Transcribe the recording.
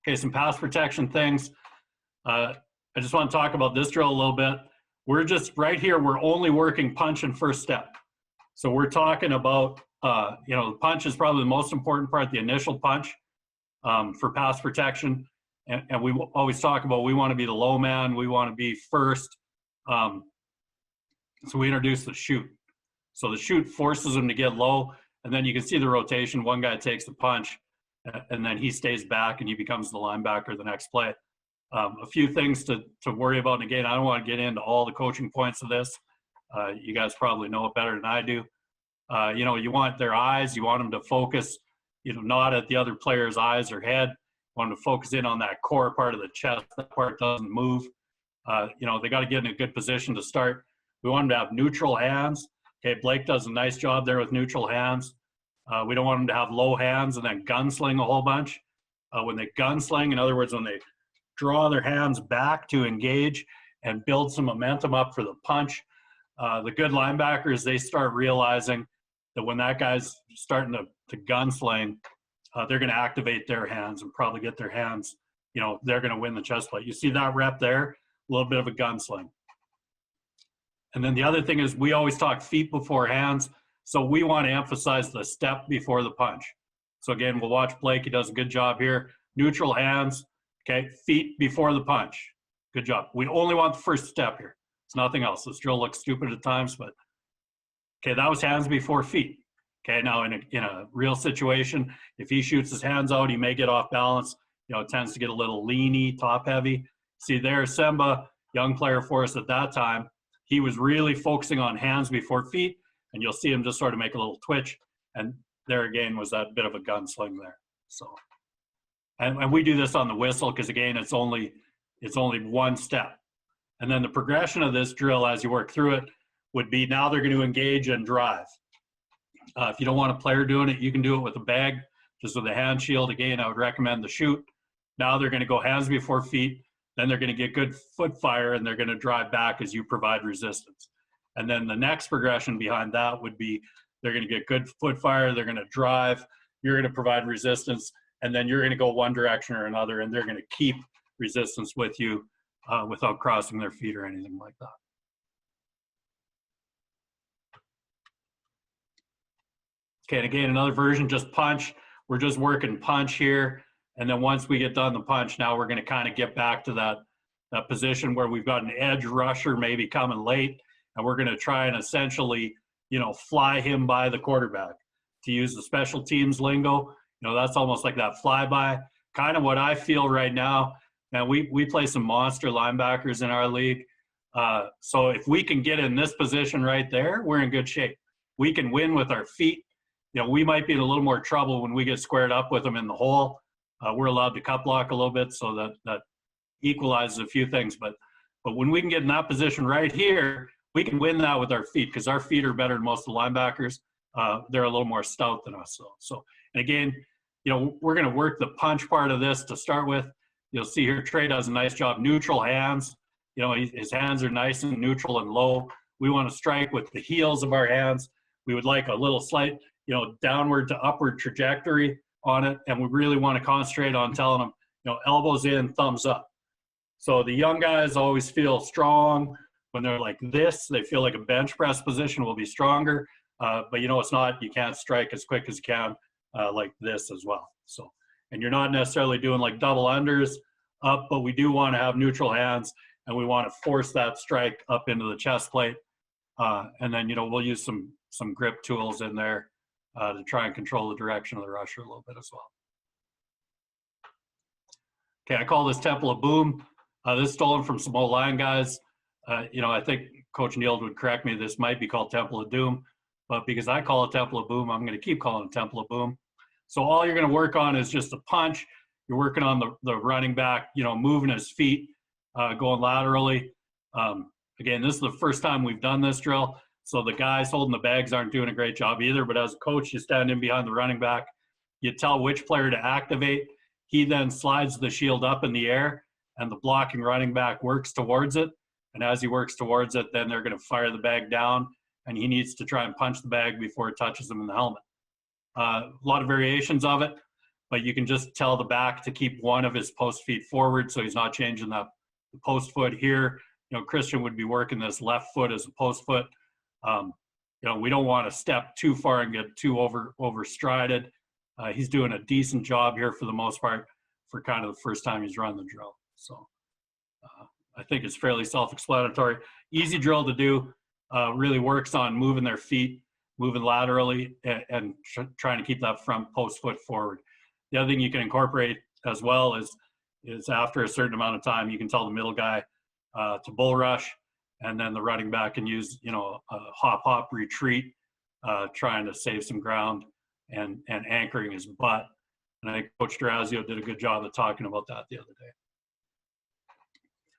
Okay, some pass protection things. I just want to talk about this drill a little bit. We're just right here, we're only working punch and first step. So we're talking about, the punch is probably the most important part, the initial punch for pass protection. And we always talk about we want to be the low man, we want to be first. So we introduce the shoot. So the shoot forces him to get low, and then you can see the rotation. One guy takes the punch, and then he stays back, and he becomes the linebacker the next play. A few things to worry about, and again, I don't want to get into all the coaching points of this. You guys probably know it better than I do. You want their eyes, you want them to focus, not at the other player's eyes or head. You want them to focus in on that core part of the chest. That part doesn't move. They got to get in a good position to start. We want them to have neutral hands. Okay, Blake does a nice job there with neutral hands. We don't want them to have low hands and then gunsling a whole bunch. When they gunsling, in other words, when they draw their hands back to engage and build some momentum up for the punch, the good linebackers, they start realizing that when that guy's starting to gunsling, they're going to activate their hands and probably get their hands, they're going to win the chest plate. You see that rep there? A little bit of a gunsling. And then the other thing is we always talk feet before hands. So we want to emphasize the step before the punch. So again, we'll watch Blake. He does a good job here. Neutral hands, okay? Feet before the punch. Good job. We only want the first step here. It's nothing else. This drill looks stupid at times, but okay, that was hands before feet. Okay, now in a real situation, if he shoots his hands out, he may get off balance. It tends to get a little leany, top heavy. See there, Semba, young player for us at that time, he was really focusing on hands before feet, and you'll see him just sort of make a little twitch. And there again was that bit of a gunsling there. So, and we do this on the whistle because again, it's only one step. And then the progression of this drill as you work through it would be now they're going to engage and drive. If you don't want a player doing it, you can do it with a bag, just with a hand shield. Again, I would recommend the shoot. Now they're going to go hands before feet. Then they're going to get good foot fire, and they're going to drive back as you provide resistance. And then the next progression behind that would be they're going to get good foot fire, they're going to drive, you're going to provide resistance, and then you're going to go one direction or another, and they're going to keep resistance with you without crossing their feet or anything like that. Okay, and again, another version, just punch. We're just working punch here. And then once we get done the punch, now we're going to kind of get back to that position where we've got an edge rusher maybe coming late, and we're going to try and essentially, fly him by the quarterback. To use the special teams lingo, that's almost like that flyby. Kind of what I feel right now. Now, we play some monster linebackers in our league. So if we can get in this position right there, we're in good shape. We can win with our feet. We might be in a little more trouble when we get squared up with them in the hole. We're allowed to cut block a little bit, so that equalizes a few things. But when we can get in that position right here, we can win that with our feet because our feet are better than most of the linebackers. They're a little more stout than us. So and again, we're going to work the punch part of this to start with. You'll see here Trey does a nice job. Neutral hands. His hands are nice and neutral and low. We want to strike with the heels of our hands. We would like a little slight, downward to upward trajectory on it, and we really want to concentrate on telling them, elbows in, thumbs up. So the young guys always feel strong when they're like this. They feel like a bench press position will be stronger, but it's not. You can't strike as quick as you can like this as well. So, and you're not necessarily doing like double unders up, but we do want to have neutral hands, and we want to force that strike up into the chest plate, and then we'll use some grip tools in there to try and control the direction of the rusher a little bit as well. Okay, I call this Temple of Boom. This is stolen from some old line guys. I think Coach Neal would correct me. This might be called Temple of Doom, but because I call it Temple of Boom, I'm going to keep calling it Temple of Boom. So all you're going to work on is just a punch. You're working on the running back, moving his feet, going laterally. Again, this is the first time we've done this drill. So the guys holding the bags aren't doing a great job either, but as a coach, you stand in behind the running back. You tell which player to activate. He then slides the shield up in the air, and the blocking running back works towards it. And as he works towards it, then they're going to fire the bag down, and he needs to try and punch the bag before it touches him in the helmet. A lot of variations of it. but you can just tell the back to keep one of his post feet forward, so he's not changing the post foot here. You know, Christian would be working this left foot as a post foot. You know, we don't want to step too far and get too overstrided. He's doing a decent job here for the most part for kind of the first time he's run the drill. So I think it's fairly self-explanatory. Easy drill to do. Really works on moving their feet, moving laterally, and trying to keep that front post foot forward. The other thing you can incorporate as well is after a certain amount of time, you can tell the middle guy to bull rush, and then the running back can use, you know, a hop retreat, trying to save some ground and anchoring his butt. And I think Coach Durazio did a good job of talking about that the other day.